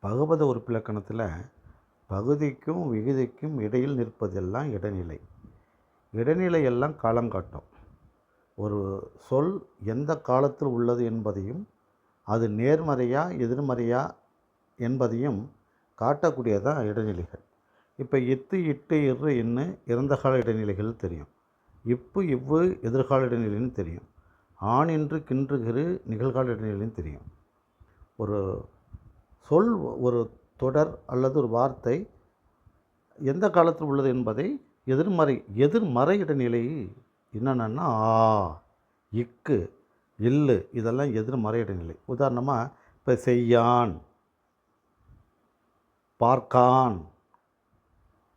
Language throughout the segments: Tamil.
பகுபத உறுப்பிலக்கணத்தில் பகுதிக்கும் விகுதிக்கும் இடையில் நிற்பதெல்லாம் இடைநிலை. இடைநிலையெல்லாம் காலங்காட்டும். ஒரு சொல் எந்த காலத்தில் உள்ளது என்பதையும் அது நேர்மறையா எதிர்மறையா என்பதையும் காட்டக்கூடியதான் இடைநிலைகள். இப்போ இத்து இட்டு இரு இன்னு இறந்த கால இடைநிலைகள் தெரியும். இப்பு இவ்வு எதிர்கால இடைநிலைன்னு தெரியும். ஆண் இன்று கின்று கிறு நிகழ்கால இடைநிலைன்னு தெரியும். ஒரு சொல் ஒரு தொடர் அல்லது ஒரு வார்த்தை எந்த காலத்தில் உள்ளது என்பதை எதிர்மறை இடைநிலை என்னென்னா ஆ, இக்கு, இல்லு இதெல்லாம் எதிர்மறை இடைநிலை. உதாரணமாக இப்போ செய்யான், பார்க்கான்,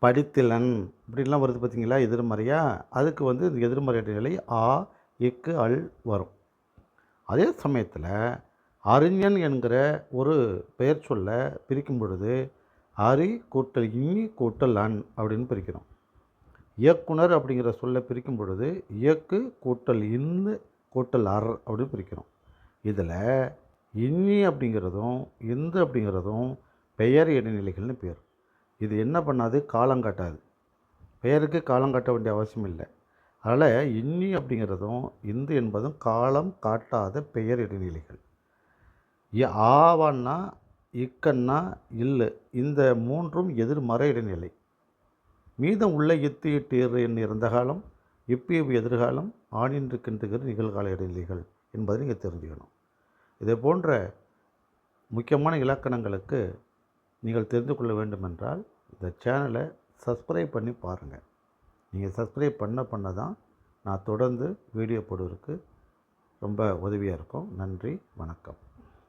படித்திலன் இப்படிலாம் வருது பார்த்திங்களா எதிர்மறையாக. அதுக்கு இந்த எதிர்மறை இடைநிலை ஆ, இக்கு, அல் வரும். அதே சமயத்தில் அறிஞன் என்கிற ஒரு பெயர் சொல்ல பிரிக்கும் பொழுது அரி கூட்டல் இனி கூட்டல் அன் அப்படின்னு பிரிக்கிறோம். இயக்குனர் அப்படிங்கிற சொல்லை பிரிக்கும் பொழுது இயக்கு கூட்டல் இன்னு கூட்டல் அர் அப்படின்னு பிரிக்கிறோம். இதில் இன்னி அப்படிங்கிறதும் இந்து அப்படிங்கிறதும் பெயர் இடைநிலைகள்னு பேர். இது என்ன பண்ணாது, காலங்காட்டாது. பெயருக்கு காலம் காட்ட வேண்டிய அவசியம் இல்லை. அதனால் இன்னி அப்படிங்கிறதும் இந்து என்பதும் காலம் காட்டாத பெயர் இடைநிலைகள். ஆவன்னா இக்கன்னா இல்லு இந்த மூன்றும் எதிர்மறை இடைநிலை. மீதம் உள்ள இத்து இட்டு இரு என் இறந்த காலம், இப்பு இவ்வு எதிர்காலம், ஆணின்று கின்றுகிற நிகழ்கால இடைநிலைகள் என்பதை நீங்கள் தெரிஞ்சுக்கணும். இதே போன்ற முக்கியமான இலக்கணங்களுக்கு நீங்கள் தெரிந்து கொள்ள வேண்டுமென்றால் இந்த சேனலை சப்ஸ்கிரைப் பண்ணி பாருங்கள். நீங்கள் சப்ஸ்கிரைப் பண்ண தான் நான் தொடர்ந்து வீடியோ போடுவதற்கு ரொம்ப உதவியாக இருக்கும். நன்றி, வணக்கம்.